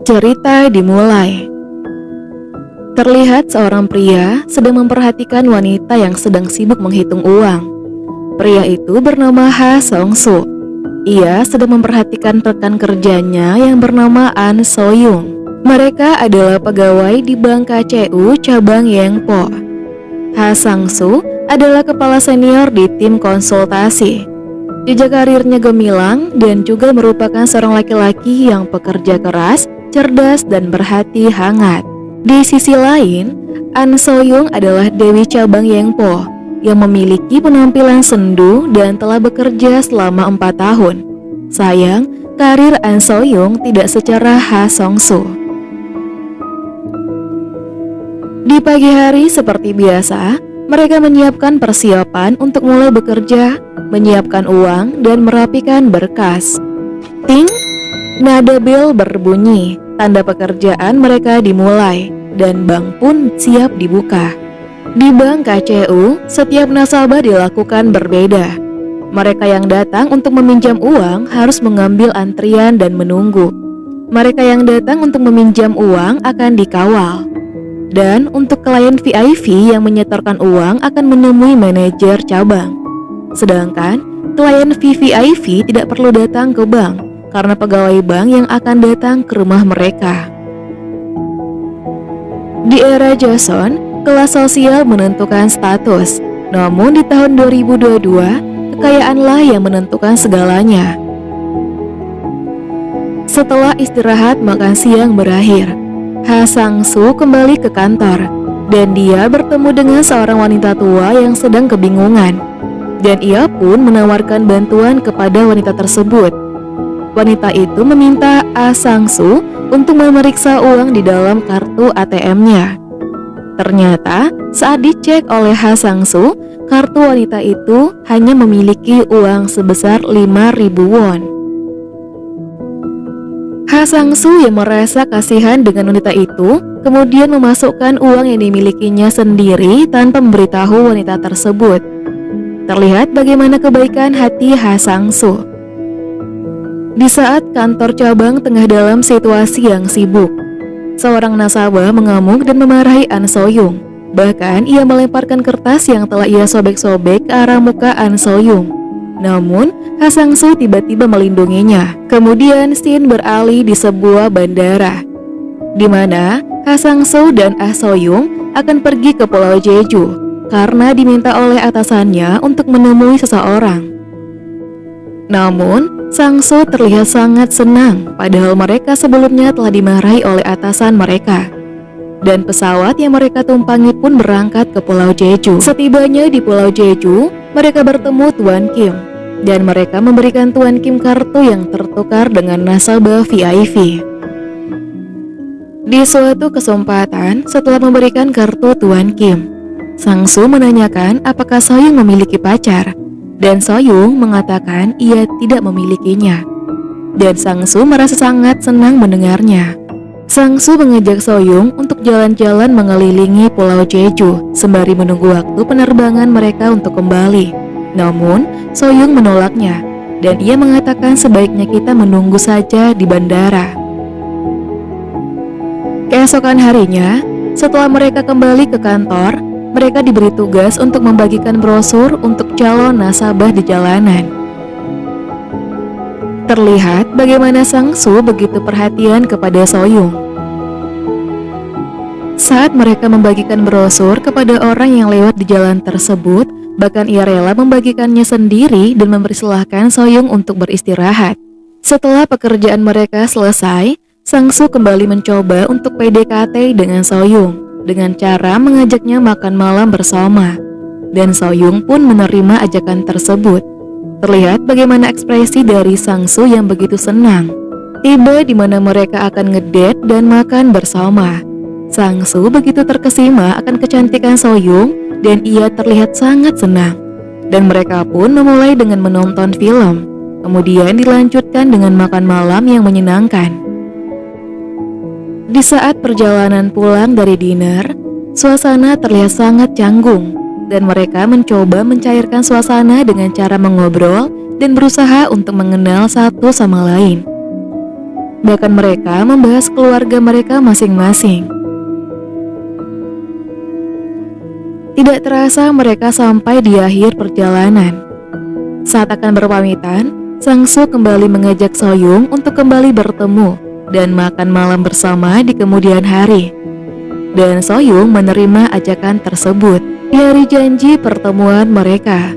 Cerita dimulai. Terlihat seorang pria sedang memperhatikan wanita yang sedang sibuk menghitung uang. Pria itu bernama Ha Song-soo. Ia sedang memperhatikan rekan kerjanya yang bernama An So-young. Mereka adalah pegawai di Bank KCU cabang Yangpo. Ha Sang-soo adalah kepala senior di tim konsultasi. Jejak karirnya gemilang dan juga merupakan seorang laki-laki yang pekerja keras, cerdas dan berhati hangat. Di sisi lain, An So-young adalah dewi cabang Yangpo yang memiliki penampilan sendu dan telah bekerja selama 4 tahun. Sayang, karir An So-young tidak secerah Ha Song-soo. Di pagi hari seperti biasa, mereka menyiapkan persiapan untuk mulai bekerja, menyiapkan uang dan merapikan berkas. Ting! Nada bel berbunyi, tanda pekerjaan mereka dimulai, dan bank pun siap dibuka. Di Bank KCU, setiap nasabah dilakukan berbeda. Mereka yang datang untuk meminjam uang harus mengambil antrian dan menunggu. Mereka yang datang untuk meminjam uang akan dikawal. Dan untuk klien VIP yang menyetorkan uang akan menemui manajer cabang. Sedangkan klien VVIP tidak perlu datang ke bank karena pegawai bank yang akan datang ke rumah mereka. Di era Joseon, kelas sosial menentukan status. Namun di tahun 2022, kekayaanlah yang menentukan segalanya. Setelah istirahat makan siang berakhir, Ha Sang-soo kembali ke kantor dan dia bertemu dengan seorang wanita tua yang sedang kebingungan. Dan ia pun menawarkan bantuan kepada wanita tersebut. Wanita itu meminta Ah Sang-soo untuk memeriksa uang di dalam kartu ATM-nya. Ternyata saat dicek oleh Ha Sang-soo, kartu wanita itu hanya memiliki uang sebesar 5.000 won. Ha Sang-soo yang merasa kasihan dengan wanita itu, kemudian memasukkan uang yang dimilikinya sendiri tanpa memberitahu wanita tersebut. Terlihat bagaimana kebaikan hati Ha Sang-soo. Di saat kantor cabang tengah dalam situasi yang sibuk, seorang nasabah mengamuk dan memarahi An So-young. Bahkan ia melemparkan kertas yang telah ia sobek-sobek ke arah muka An So-young. Namun Ha Sang-soo tiba-tiba melindunginya. Kemudian scene beralih di sebuah bandara, di mana Ha Sang-soo dan Ah So-young akan pergi ke Pulau Jeju karena diminta oleh atasannya untuk menemui seseorang. Namun Sang-soo terlihat sangat senang, padahal mereka sebelumnya telah dimarahi oleh atasan mereka. Dan pesawat yang mereka tumpangi pun berangkat ke Pulau Jeju. Setibanya di Pulau Jeju, mereka bertemu Tuan Kim. Dan mereka memberikan Tuan Kim kartu yang tertukar dengan nasabah VIP. Di suatu kesempatan, setelah memberikan kartu Tuan Kim, Sang-soo menanyakan apakah So-young memiliki pacar. Dan So-young mengatakan ia tidak memilikinya. Dan Sang-soo merasa sangat senang mendengarnya. Sang-soo mengajak So-young untuk jalan-jalan mengelilingi Pulau Jeju sembari menunggu waktu penerbangan mereka untuk kembali. Namun So-young menolaknya dan ia mengatakan sebaiknya kita menunggu saja di bandara. Keesokan harinya, setelah mereka kembali ke kantor, mereka diberi tugas untuk membagikan brosur untuk calon nasabah di jalanan. Terlihat bagaimana Sang-soo begitu perhatian kepada So-young. Saat mereka membagikan brosur kepada orang yang lewat di jalan tersebut, bahkan ia rela membagikannya sendiri dan mempersilahkan So-young untuk beristirahat. Setelah pekerjaan mereka selesai, Sang-soo kembali mencoba untuk PDKT dengan So-young dengan cara mengajaknya makan malam bersama. Dan So-young pun menerima ajakan tersebut. Terlihat bagaimana ekspresi dari Sang-soo yang begitu senang. Tiba di mana mereka akan ngedate dan makan bersama. Sang-soo begitu terkesima akan kecantikan So-young dan ia terlihat sangat senang. Dan mereka pun memulai dengan menonton film. Kemudian dilanjutkan dengan makan malam yang menyenangkan. Di saat perjalanan pulang dari dinner, suasana terlihat sangat canggung dan mereka mencoba mencairkan suasana dengan cara mengobrol dan berusaha untuk mengenal satu sama lain. Bahkan mereka membahas keluarga mereka masing-masing. Tidak terasa mereka sampai di akhir perjalanan. Saat akan berpamitan, Sang-su kembali mengajak Soyung untuk kembali bertemu dan makan malam bersama di kemudian hari. Dan Soyung menerima ajakan tersebut. Di hari janji pertemuan mereka,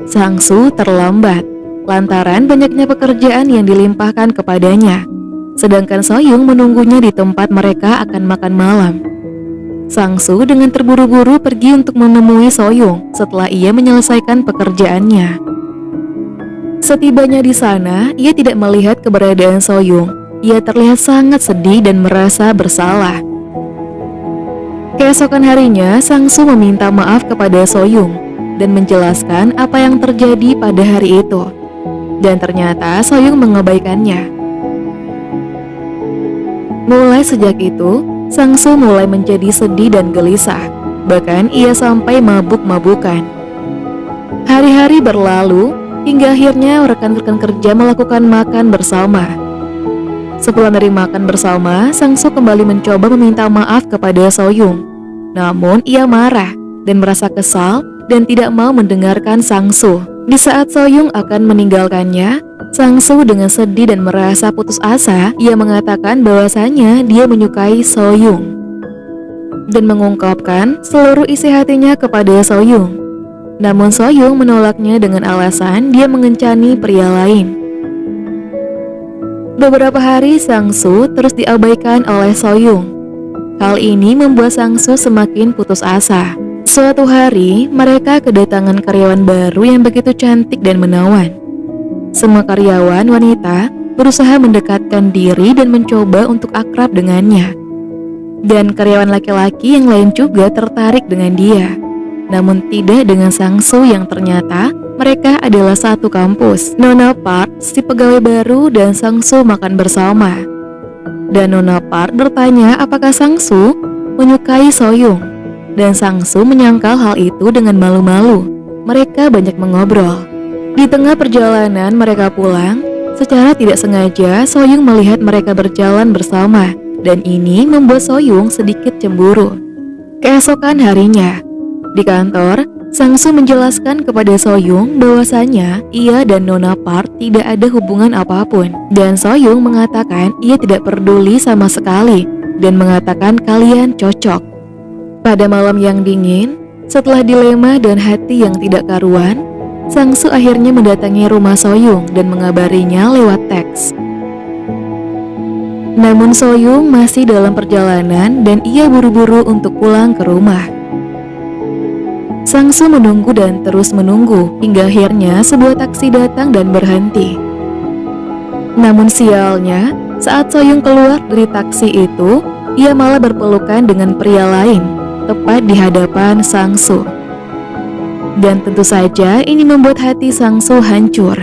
Sang-su terlambat lantaran banyaknya pekerjaan yang dilimpahkan kepadanya. Sedangkan Soyung menunggunya di tempat mereka akan makan malam. Sang-su dengan terburu-buru pergi untuk menemui Soyung setelah ia menyelesaikan pekerjaannya. Setibanya di sana, ia tidak melihat keberadaan Soyung. Ia terlihat sangat sedih dan merasa bersalah. Keesokan harinya, Sang-su meminta maaf kepada Soyung dan menjelaskan apa yang terjadi pada hari itu. Dan ternyata Soyung mengabaikannya. Mulai sejak itu, Sang-su mulai menjadi sedih dan gelisah. Bahkan ia sampai mabuk-mabukan. Hari-hari berlalu, hingga akhirnya rekan-rekan kerja melakukan makan bersama. Sepulang dari makan bersama, Sang-su kembali mencoba meminta maaf kepada Soyung. Namun ia marah dan merasa kesal dan tidak mau mendengarkan Sang-su. Di saat Soyung akan meninggalkannya, Sang-su dengan sedih dan merasa putus asa, ia mengatakan bahwasanya dia menyukai Soyung dan mengungkapkan seluruh isi hatinya kepada Soyung. Namun Soyung menolaknya dengan alasan dia mengencani pria lain. Beberapa hari Sang-su terus diabaikan oleh Soyung. Hal ini membuat Sang-su semakin putus asa. Suatu hari, mereka kedatangan karyawan baru yang begitu cantik dan menawan. Semua karyawan wanita berusaha mendekatkan diri dan mencoba untuk akrab dengannya. Dan karyawan laki-laki yang lain juga tertarik dengan dia. Namun tidak dengan Sang-su yang ternyata mereka adalah satu kampus. Nona Park, si pegawai baru, dan Sang-su makan bersama. Dan Nona Park bertanya apakah Sang-su menyukai Soyung. Dan Sang-su menyangkal hal itu dengan malu-malu. Mereka banyak mengobrol. Di tengah perjalanan mereka pulang, secara tidak sengaja Soyung melihat mereka berjalan bersama. Dan ini membuat Soyung sedikit cemburu. Keesokan harinya, di kantor, Sang-su menjelaskan kepada Soyung bahwasanya ia dan Nona Park tidak ada hubungan apapun. Dan Soyung mengatakan ia tidak peduli sama sekali dan mengatakan kalian cocok. Pada malam yang dingin, setelah dilema dan hati yang tidak karuan, Sang-su akhirnya mendatangi rumah Soyung dan mengabarinya lewat teks. Namun Soyung masih dalam perjalanan dan ia buru-buru untuk pulang ke rumah. Sang-su menunggu dan terus menunggu hingga akhirnya sebuah taksi datang dan berhenti. Namun sialnya, saat Soyung keluar dari taksi itu, ia malah berpelukan dengan pria lain, tepat di hadapan Sang-su. Dan tentu saja ini membuat hati Sang-su hancur.